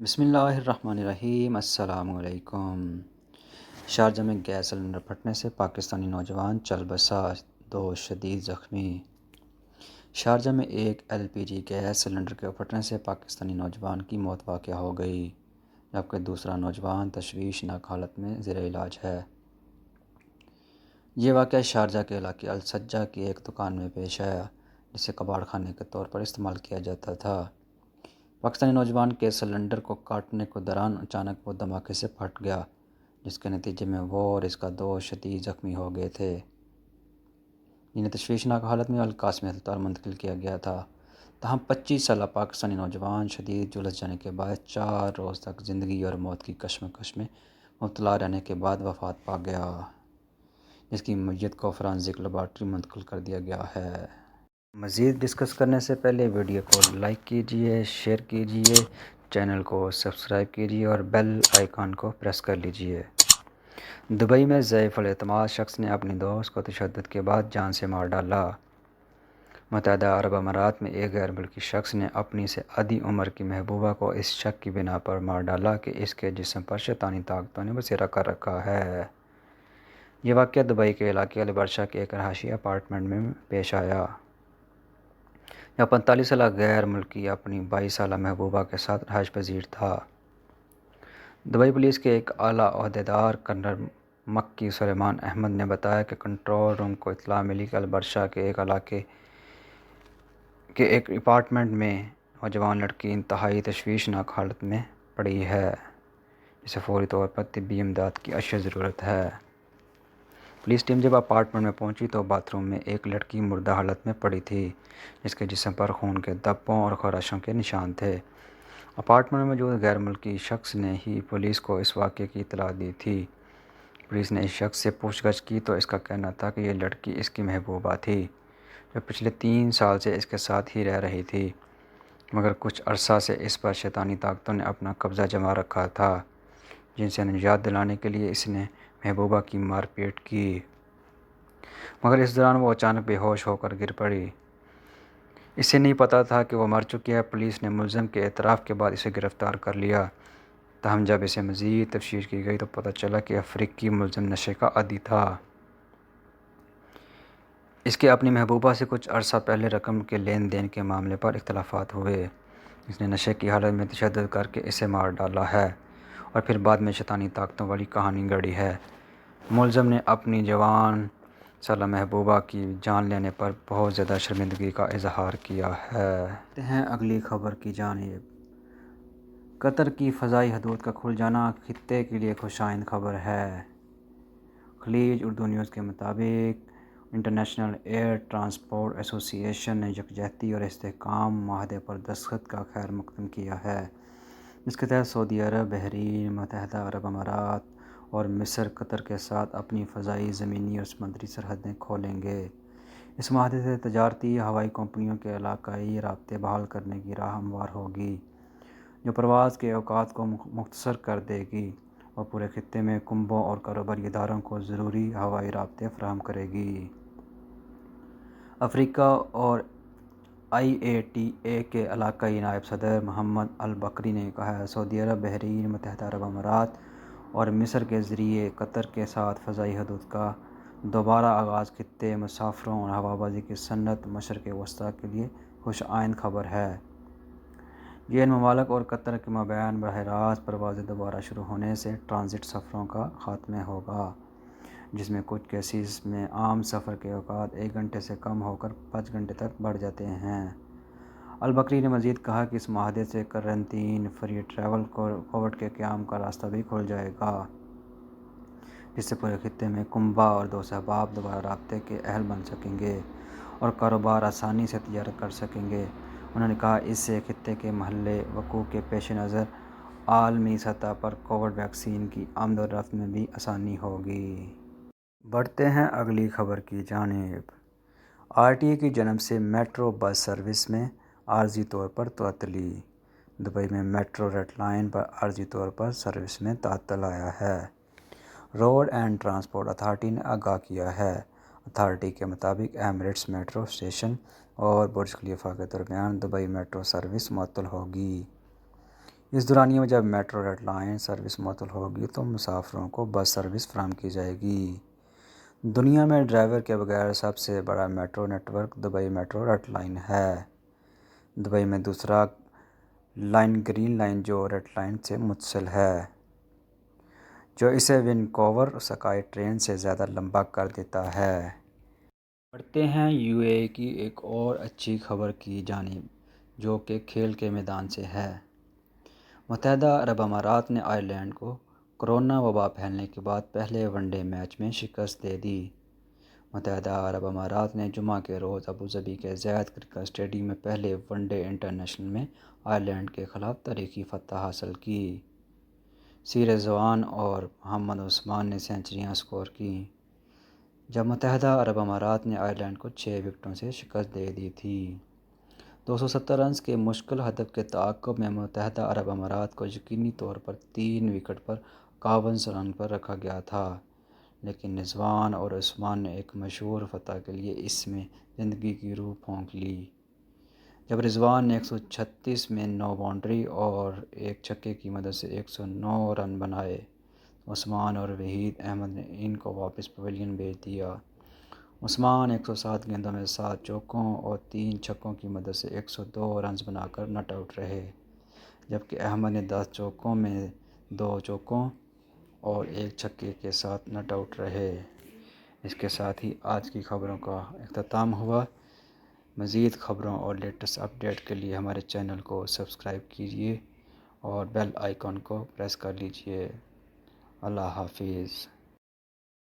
بسم اللہ الرحمن الرحیم۔ السلام علیکم۔ شارجہ میں گیس سلنڈر پھٹنے سے پاکستانی نوجوان چل بسا، 2 شدید زخمی۔ شارجہ میں ایک LPG گیس سلنڈر کے پھٹنے سے پاکستانی نوجوان کی موت واقع ہو گئی، جبکہ دوسرا نوجوان تشویشناک حالت میں زیر علاج ہے۔ یہ واقعہ شارجہ کے علاقے السجہ کی ایک دکان میں پیش آیا، جسے کباڑ خانے کے طور پر استعمال کیا جاتا تھا۔ پاکستانی نوجوان کے سلنڈر کو کاٹنے کے دوران اچانک وہ دھماکے سے پھٹ گیا، جس کے نتیجے میں وہ اور اس کا دوست شدید زخمی ہو گئے تھے، جنہیں تشویشناک حالت میں القاسمی ہسپتال منتقل کیا گیا تھا۔ تاہم 25 سالہ پاکستانی نوجوان شدید جلس جانے کے باعث 4 روز تک زندگی اور موت کی کشمکش میں مبتلا رہنے کے بعد وفات پا گیا، جس کی میت کو فورینسک لیبارٹری منتقل کر دیا گیا ہے۔ مزید ڈسکس کرنے سے پہلے ویڈیو کو لائک کیجیے، شیئر کیجیے، چینل کو سبسکرائب کیجیے اور بیل آئیکن کو پریس کر لیجیے۔ دبئی میں ضعیف الاعتماد شخص نے اپنی دوست کو تشدد کے بعد جان سے مار ڈالا۔ متحدہ عرب امارات میں ایک غیر ملکی شخص نے اپنی سے ادھی عمر کی محبوبہ کو اس شک کی بنا پر مار ڈالا کہ اس کے جسم پر شیطانی طاقتوں نے بسیرا کر رکھا ہے۔ یہ واقعہ دبئی کے علاقے البرشہ کے ایک رہائشی اپارٹمنٹ میں پیش آیا، جہاں 45 سالہ غیر ملکی اپنی 22 سالہ محبوبہ کے ساتھ رہائش پذیر تھا۔ دبئی پولیس کے ایک اعلیٰ عہدیدار کرنل مکی سلیمان احمد نے بتایا کہ کنٹرول روم کو اطلاع ملی کہ البرشہ کے ایک علاقے کے ایک اپارٹمنٹ میں نوجوان لڑکی انتہائی تشویشناک حالت میں پڑی ہے، جسے فوری طور پر طبی امداد کی اشد ضرورت ہے۔ پولیس ٹیم جب اپارٹمنٹ میں پہنچی تو باتھ روم میں ایک لڑکی مردہ حالت میں پڑی تھی، جس کے جسم پر خون کے دھبوں اور خراشوں کے نشان تھے۔ اپارٹمنٹ میں موجود غیر ملکی شخص نے ہی پولیس کو اس واقعے کی اطلاع دی تھی۔ پولیس نے اس شخص سے پوچھ گچھ کی تو اس کا کہنا تھا کہ یہ لڑکی اس کی محبوبہ تھی، جو پچھلے 3 سال سے اس کے ساتھ ہی رہ رہی تھی، مگر کچھ عرصہ سے اس پر شیطانی طاقتوں نے اپنا قبضہ جما رکھا تھا، جن سے نجات دلانے کے لیے اس نے محبوبہ کی مار پیٹ کی، مگر اس دوران وہ اچانک بے ہوش ہو کر گر پڑی۔ اسے نہیں پتہ تھا کہ وہ مر چکی ہے۔ پولیس نے ملزم کے اعتراف کے بعد اسے گرفتار کر لیا، تاہم جب اسے مزید تفتیش کی گئی تو پتہ چلا کہ افریقی ملزم نشے کا عادی تھا۔ اس کے اپنی محبوبہ سے کچھ عرصہ پہلے رقم کے لین دین کے معاملے پر اختلافات ہوئے۔ اس نے نشے کی حالت میں تشدد کر کے اسے مار ڈالا ہے اور پھر بعد میں شیطانی طاقتوں والی کہانی گڑھی ہے۔ ملزم نے اپنی 52 سالہ محبوبہ کی جان لینے پر بہت زیادہ شرمندگی کا اظہار کیا ہے۔ چلتے ہیں اگلی خبر کی جانب۔ قطر کی فضائی حدود کا کھل جانا خطے کے لیے خوش آئند خبر ہے۔ خلیج اردو نیوز کے مطابق انٹرنیشنل ایئر ٹرانسپورٹ ایسوسی ایشن نے یکجہتی اور استحکام معاہدے پر دستخط کا خیر مقدم کیا ہے، جس کے تحت سعودی عرب، بحرین، متحدہ عرب امارات اور مصر قطر کے ساتھ اپنی فضائی، زمینی اور سمندری سرحدیں کھولیں گے۔ اس معاہدے سے تجارتی ہوائی کمپنیوں کے علاقائی رابطے بحال کرنے کی راہ ہموار ہوگی، جو پرواز کے اوقات کو مختصر کر دے گی اور پورے خطے میں کنبوں اور کاروباری اداروں کو ضروری ہوائی رابطے فراہم کرے گی۔ افریقہ اور IATA کے علاقائی نائب صدر محمد البکری نے کہا ہے، سعودی عرب، بحرین، متحدہ عرب امارات اور مصر کے ذریعے قطر کے ساتھ فضائی حدود کا دوبارہ آغاز خطے، مسافروں اور ہوابازی کی صنعت مشرق وسطیٰ کے لیے خوش آئند خبر ہے۔ یہ ان ممالک اور قطر کے مابین براہ راست پروازیں دوبارہ شروع ہونے سے ٹرانزٹ سفروں کا خاتمہ ہوگا، جس میں کچھ کیسز میں عام سفر کے اوقات 1 گھنٹے سے کم ہو کر 5 گھنٹے تک بڑھ جاتے ہیں۔ البکری نے مزید کہا کہ اس معاہدے سے قرنطین فری ٹریول کوڈ کے قیام کا راستہ بھی کھل جائے گا، جس سے پورے خطے میں کنبہ اور دوست احباب دوبارہ رابطے کے اہل بن سکیں گے اور کاروبار آسانی سے تجارت کر سکیں گے۔ انہوں نے کہا، اس سے خطے کے محل وقوع کے پیش نظر عالمی سطح پر کووڈ ویکسین کی آمد و رفت میں بھی آسانی ہوگی۔ بڑھتے ہیں اگلی خبر کی جانب۔ RTA کی جانب سے میٹرو بس سروس میں عارضی طور پر تعطلی۔ دبئی میں میٹرو ریڈ لائن پر عارضی طور پر سروس میں تعطل آیا ہے، روڈ اینڈ ٹرانسپورٹ اتھارٹی نے آگاہ کیا ہے۔ اتھارٹی کے مطابق ایمریٹس میٹرو اسٹیشن اور برج خلیفہ کے درمیان دبئی میٹرو سروس معطل ہوگی۔ اس دورانیے میں جب میٹرو ریڈ لائن سروس معطل ہوگی تو مسافروں کو بس سروس فراہم کی جائے گی۔ دنیا میں ڈرائیور کے بغیر سب سے بڑا metro network Dubai metro red line ہے۔ دبئی میں دوسرا لائن گرین لائن جو ریڈ لائن سے متصل ہے، جو اسے وینکوور اسکائی ٹرین سے زیادہ لمبا کر دیتا ہے۔ بڑھتے ہیں یو اے ای کی ایک اور اچھی خبر کی جانب، جو کہ کھیل کے میدان سے ہے۔ متحدہ عرب امارات نے آئرلینڈ کو کورونا وبا پھیلنے کے بعد پہلے ون ڈے میچ میں شکست دے دی۔ متحدہ عرب امارات نے جمعہ کے روز ابوظہبی کے زید کرکٹ اسٹیڈیم میں پہلے ون ڈے انٹرنیشنل میں آئرلینڈ کے خلاف تاریخی فتح حاصل کی۔ سی رضوان اور محمد عثمان نے سنچریاں سکور کیں، جب متحدہ عرب امارات نے آئرلینڈ کو 6 وکٹوں سے شکست دے دی تھی۔ 270 رنز کے مشکل ہدف کے تعاقب میں متحدہ عرب امارات کو یقینی طور پر 3 وکٹ پر 51 رن پر رکھا گیا تھا، لیکن رضوان اور عثمان نے ایک مشہور فتح کے لیے اس میں زندگی کی روح پھونک لی۔ جب رضوان نے 136 میں 9 باؤنڈری اور ایک چھکے کی مدد سے 109 رن بنائے تو عثمان اور وحید احمد نے ان کو واپس پویلین بھیج دیا۔ عثمان 107 گیندوں میں 7 چوکوں اور 3 چھکوں کی مدد سے 102 رنز بنا کر نٹ آؤٹ رہے، جبکہ احمد نے 10 چوکوں میں 2 چوکوں اور 1 چھکے کے ساتھ نٹ آؤٹ رہے۔ اس کے ساتھ ہی آج کی خبروں کا اختتام ہوا۔ مزید خبروں اور لیٹسٹ اپڈیٹ کے لیے ہمارے چینل کو سبسکرائب کیجیے اور بیل آئیکن کو پریس کر لیجیے۔ اللہ حافظ۔